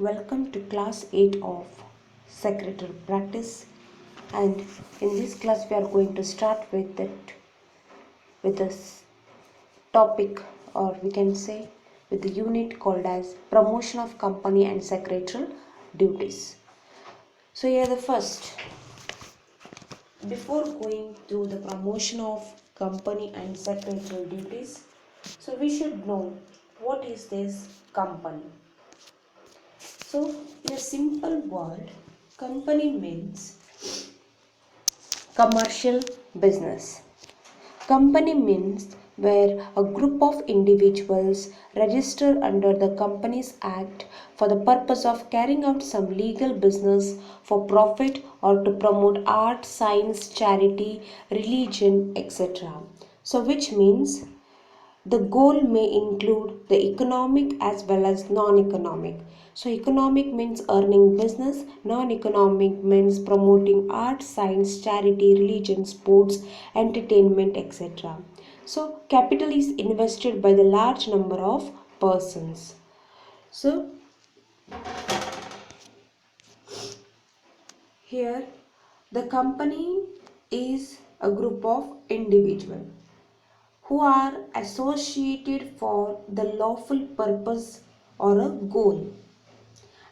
Welcome to class 8 of secretary practice, and in this class we are going to start with this topic, or we can say with the unit called as promotion of company and secretarial duties. So here the first, before going through the promotion of company and secretarial duties, so we should know what is this company. So, in a simple word, company means commercial business. Company means where a group of individuals register under the Companies Act for the purpose of carrying out some legal business for profit or to promote art, science, charity, religion, etc. So, which means the goal may include the economic as well as non-economic. So economic means earning business, non-economic means promoting art, science, charity, religion, sports, entertainment, etc. So capital is invested by the large number of persons. So here the company is a group of individuals who are associated for the lawful purpose or a goal,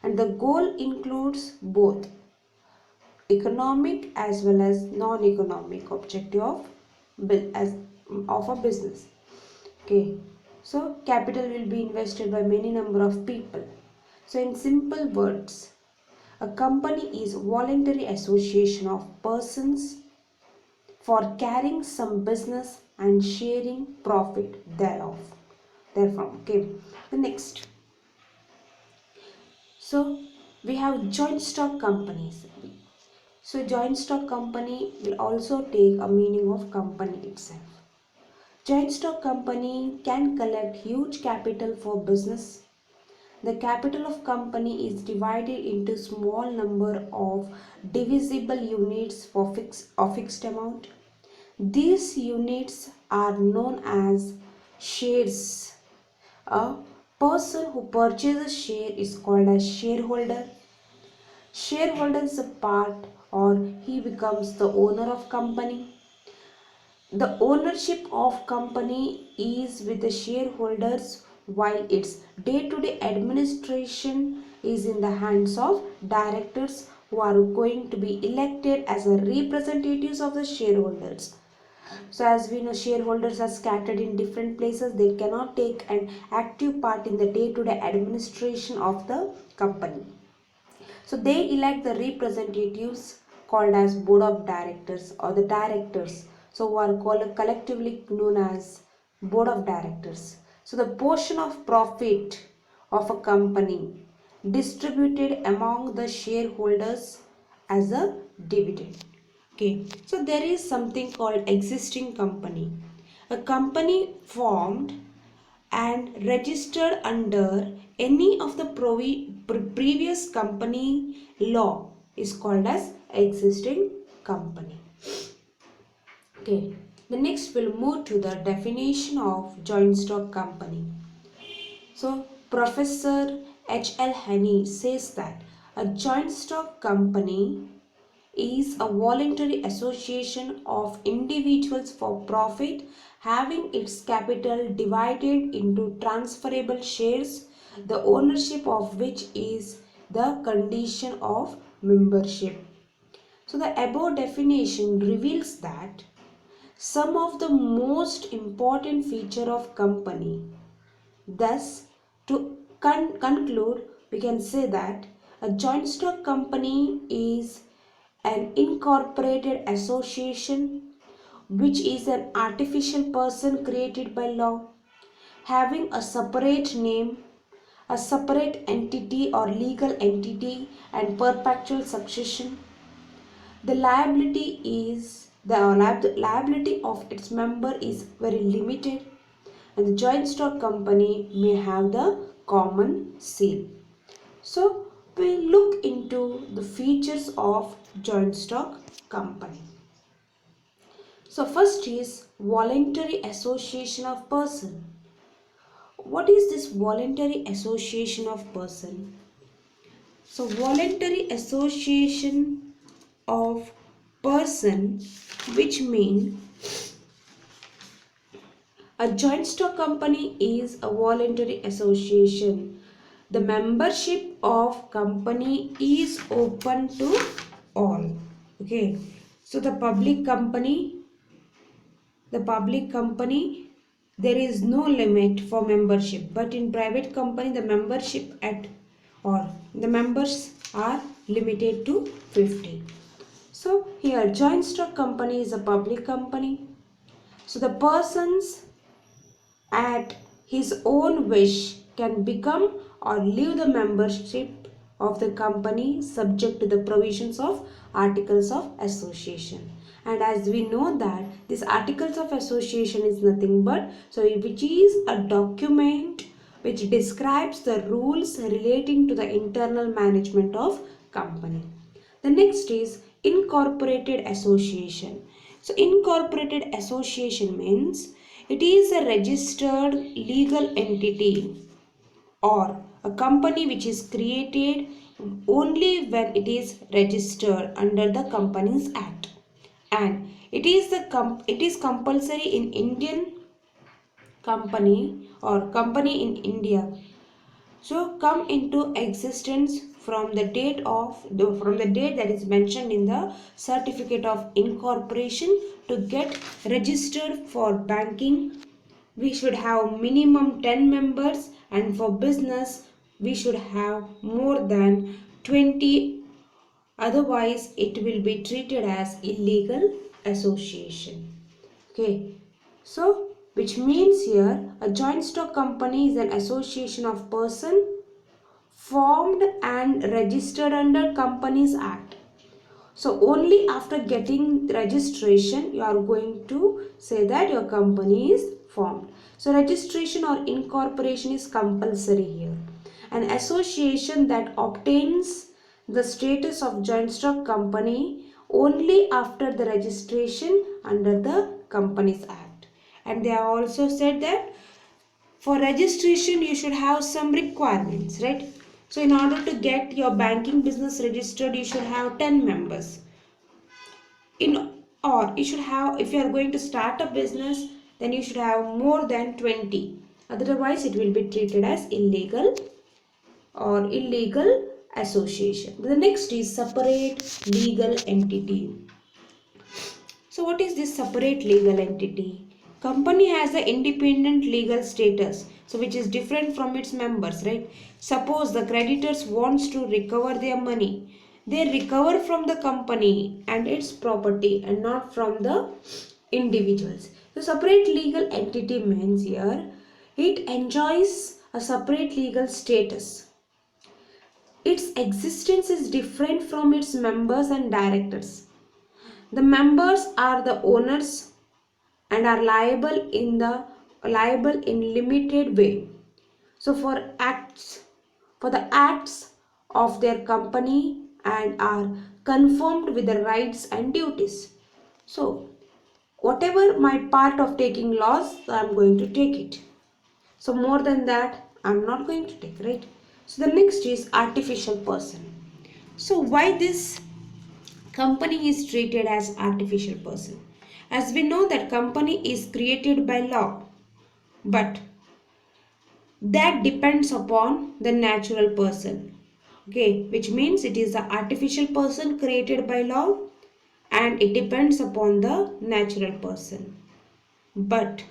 and the goal includes both economic as well as non-economic objective of a business. Okay, so capital will be invested by many number of people. So in simple words, a company is voluntary association of persons for carrying some business and sharing profit therefrom. Okay, the next, so we have joint stock companies. So joint stock company will also take a meaning of company itself. Joint stock company can collect huge capital for business. The capital of company is divided into small number of divisible units for fixed amount. These units are known as shares. A person who purchases share is called as shareholder. Shareholder is a part, or he becomes the owner of company. The ownership of company is with the shareholders, while its day-to-day administration is in the hands of directors who are going to be elected as a representatives of the shareholders. So as we know, shareholders are scattered in different places. They cannot take an active part in the day-to-day administration of the company. So they elect the representatives called as board of directors or the directors. So who are collectively known as board of directors. So the portion of profit of a company distributed among the shareholders as a dividend. Okay, so there is something called existing company. A company formed and registered under any of the previous company law is called as existing company. Okay, the next we'll move to the definition of joint stock company. So Professor H.L. Haney says that a joint stock company is a voluntary association of individuals for profit having its capital divided into transferable shares, the ownership of which is the condition of membership. So the above definition reveals that some of the most important feature of company. Thus, to conclude, we can say that a joint stock company is an incorporated association which is an artificial person created by law, having a separate name, a separate entity or legal entity, and perpetual succession. The liability of its member is very limited, and the joint stock company may have the common seal. So we look into the features of joint stock company. So first is voluntary association of person. What is this voluntary association of person? So voluntary association of person, which mean a joint stock company is a voluntary association. The membership of company is open to all. Okay. So the public company, there is no limit for membership, but in private company the membership at or the members are limited to 50. So here joint stock company is a public company. So the persons at his own wish can become or leave the membership of the company subject to the provisions of articles of association. And as we know that this articles of association is nothing but which is a document which describes the rules relating to the internal management of company. The next is incorporated association. So incorporated association means it is a registered legal entity or a company which is created only when it is registered under the Companies Act, and it is compulsory in Indian company or company in India, so come into existence from the date that is mentioned in the certificate of incorporation. To get registered for banking, we should have minimum 10 members, and for business we should have more than 20, otherwise it will be treated as illegal association. Okay, so which means here a joint stock company is an association of person formed and registered under Companies Act. So only after getting registration you are going to say that your company is formed. So registration or incorporation is compulsory here. An association that obtains the status of joint stock company only after the registration under the Companies Act. And they have also said that for registration you should have some requirements, right? So in order to get your banking business registered you should have 10 members in, or you should have, if you are going to start a business then you should have more than 20, otherwise it will be treated as illegal or illegal association. The next is separate legal entity. So what is this separate legal entity? Company has an independent legal status, so which is different from its members, right? Suppose the creditors wants to recover their money. They recover from the company and its property and not from the individuals. So separate legal entity means here it enjoys a separate legal status. Its existence is different from its members and directors. The members are the owners and are liable in limited way. So for the acts of their company and are conformed with the rights and duties. So whatever my part of taking loss, I am going to take it. So more than that, I am not going to take, right? So the next is artificial person. So why this company is treated as artificial person? As we know that company is created by law, but that depends upon the natural person. Okay, which means it is the artificial person created by law and it depends upon the natural person. But,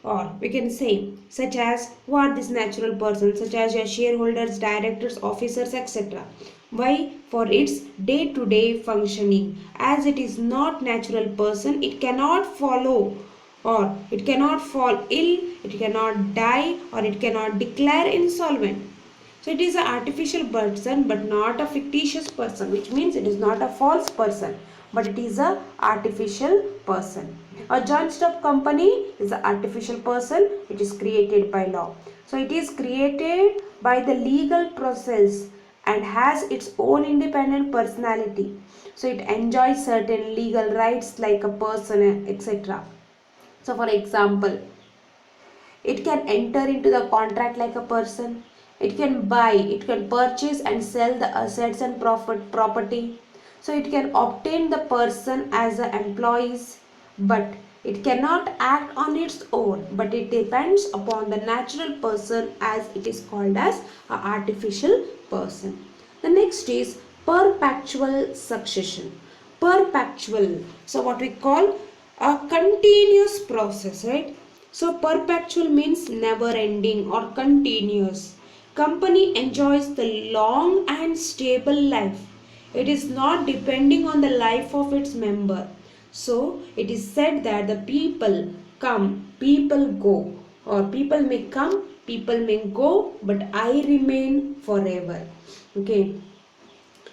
or we can say, such as who are these natural persons, such as your shareholders, directors, officers, etc. Why? For its day-to-day functioning. As it is not natural person, it cannot follow or it cannot fall ill, it cannot die or it cannot declare insolvent. So it is an artificial person but not a fictitious person, which means it is not a false person but it is a artificial person. A joint stock company is an artificial person. It is created by law. So it is created by the legal process and has its own independent personality. So it enjoys certain legal rights like a person, etc. So for example, it can enter into the contract like a person. it can buy, it can purchase and sell the assets and property. So it can obtain the person as an employees, but it cannot act on its own, but it depends upon the natural person, as it is called as an artificial person. The next is perpetual succession. Perpetual, so what we call a continuous process, right? So perpetual means never ending or continuous. Company enjoys the long and stable life. It is not depending on the life of its member. So it is said that the people come, people go, or people may come, people may go, but I remain forever. Okay.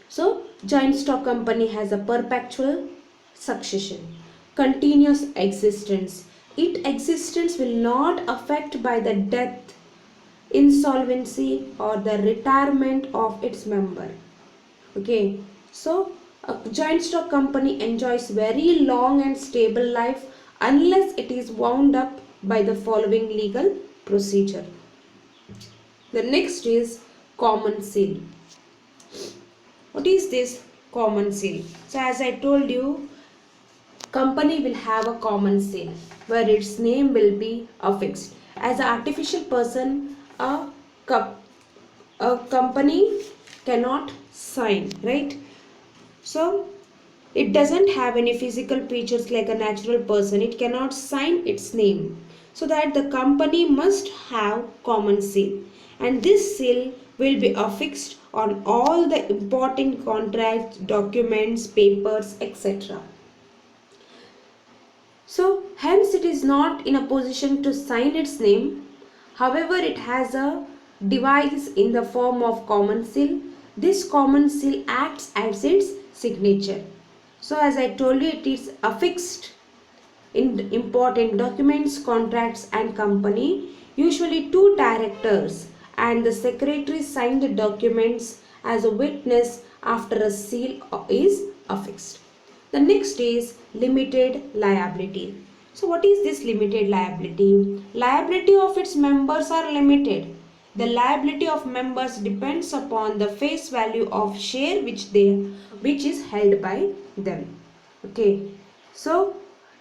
So joint stock company has a perpetual succession, continuous existence. Its existence will not affect by the death, insolvency or the retirement of its member. Okay, so a joint stock company enjoys very long and stable life unless it is wound up by the following legal procedure. The next is common seal. What is this common seal? So as I told you, company will have a common seal where its name will be affixed. As an artificial person, a company cannot sign, right? So it doesn't have any physical features like a natural person. It cannot sign its name. So that the company must have common seal. And this seal will be affixed on all the important contracts, documents, papers, etc. So hence it is not in a position to sign its name. However, it has a device in the form of common seal. This common seal acts as its signature. So as I told you, it is affixed in important documents, contracts and company. Usually two directors and the secretary sign the documents as a witness after a seal is affixed. The next is limited liability. So what is this limited liability? Liability of its members are limited. The liability of members depends upon the face value of share which is held by them. Okay. So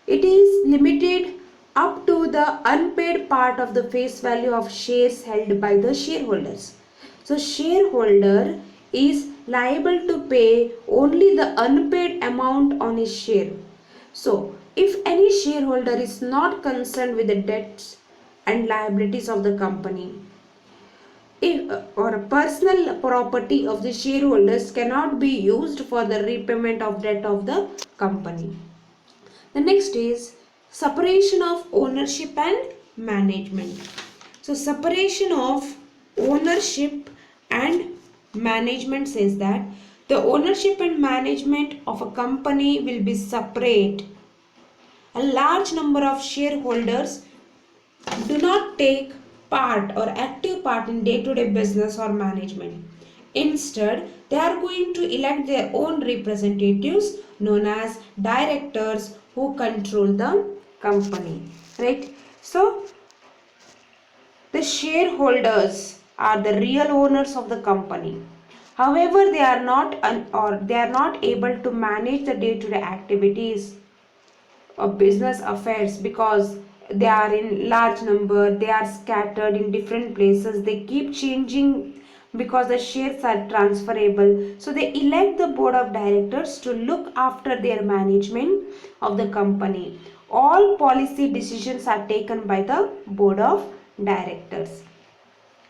it is limited up to the unpaid part of the face value of shares held by the shareholders. So shareholder is liable to pay only the unpaid amount on his share. So if any shareholder is not concerned with the debts and liabilities of the company, if, or a personal property of the shareholders cannot be used for the repayment of debt of the company. The next is separation of ownership and management. So separation of ownership and management says that the ownership and management of a company will be separate. A large number of shareholders do not take part or active part in day-to-day business or management. Instead, they are going to elect their own representatives known as directors who control the company. Right? So, the shareholders are the real owners of the company. However, they are not able to manage the day-to-day activities of business affairs because they are in large number, they are scattered in different places, they keep changing because the shares are transferable. So they elect the board of directors to look after their management of the company. All policy decisions are taken by the board of directors.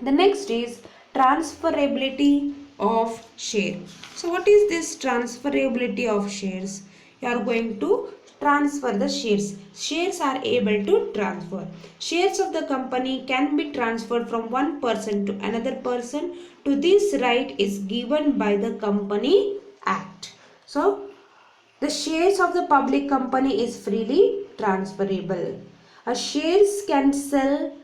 The next is transferability of share. So what is this transferability of shares? You are going to transfer the shares. Shares are able to transfer. Shares of the company can be transferred from one person to another person. To this right is given by the Company Act. So the shares of the public company is freely transferable. A shares can sell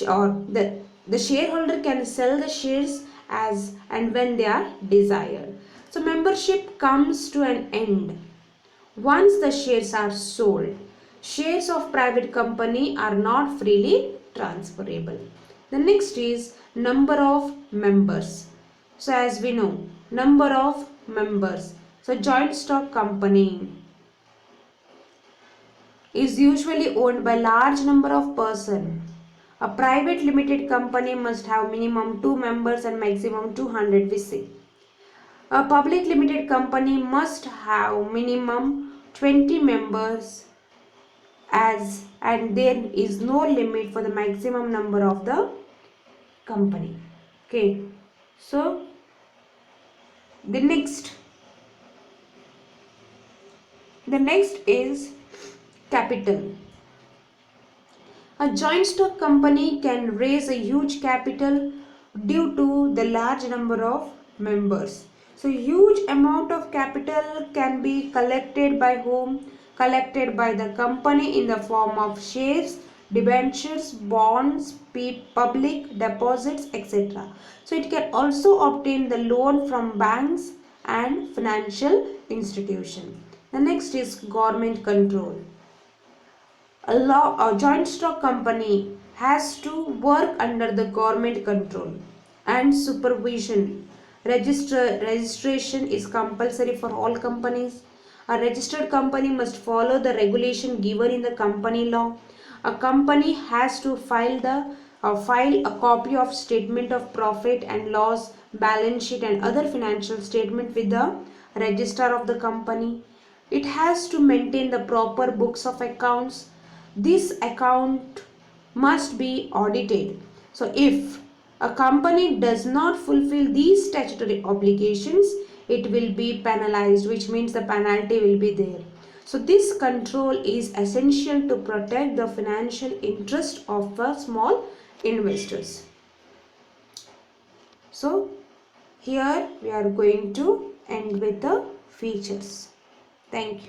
or the shareholder can sell the shares as and when they are desired. So membership comes to an end once the shares are sold. Shares of private company are not freely transferable. The next is number of members. So as we know, number of members. So joint stock company is usually owned by large number of person. A private limited company must have minimum 2 members and maximum 200 VC. A public limited company must have minimum 20 members as and there is no limit for the maximum number of the company. Okay, so the next is capital. A joint stock company can raise a huge capital due to the large number of members. So huge amount of capital can be collected by whom? Collected by the company in the form of shares, debentures, bonds, public deposits, etc. So it can also obtain the loan from banks and financial institution. The next is government control. A joint stock company has to work under the government control and supervision. Registration is compulsory for all companies. A registered company must follow the regulation given in the company law. A company has to file a copy of statement of profit and loss, balance sheet and other financial statement with the registrar of the company. It has to maintain the proper books of accounts. This account must be audited. So if a company does not fulfill these statutory obligations, it will be penalized, which means the penalty will be there. So this control is essential to protect the financial interest of the small investors. So here we are going to end with the features. Thank you.